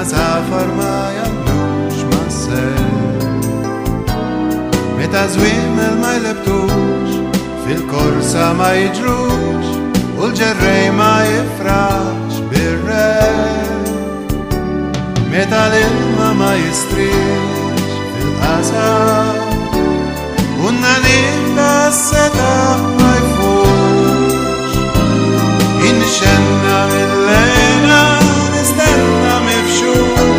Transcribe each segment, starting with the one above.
הספר מה ילוש מסר מתעזבים אל מי לבטוש פיל קורסה מה ידרוש ולג'רי מה יפרש ברב מתעלם מה יסטריש פיל עזב ונניח בסתח מה יפוש incenna Elena esterna mefshur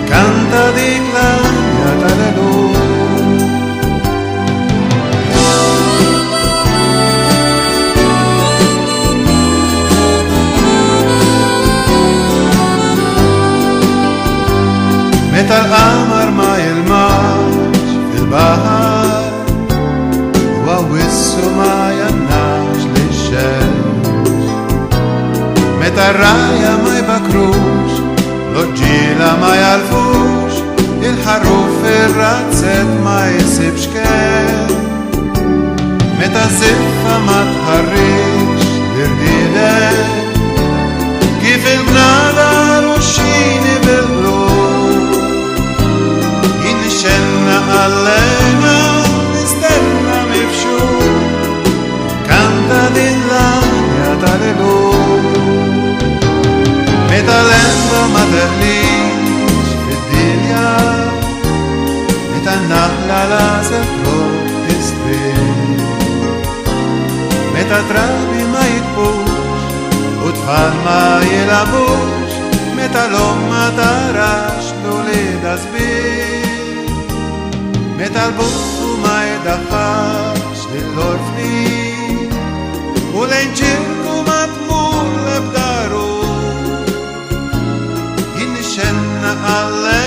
canta di glania talelu metal amar ma yelmash fil bahar wa wissu ma yanash lishem الراية ما يبكروش لوجيلا ما يعرفوش الحروف في الراتسات ما يسيبش كان متى الزفة ما تهريش لرديدة كيف البنادر والشيني بالقلوب ينشلنا علينا نستنى مفشور كانتا دلانيا تاللو מתעלם במדליש בדיליה את הנחלה לזכרות הסתיר מתעטרב מה יתפוש ותפל מה ילבוש מתעלום מטרש דולד הסביר מתעלבוש ומה ידחש ללא פנים ולנצ'יר ומתמול לבדרו Alla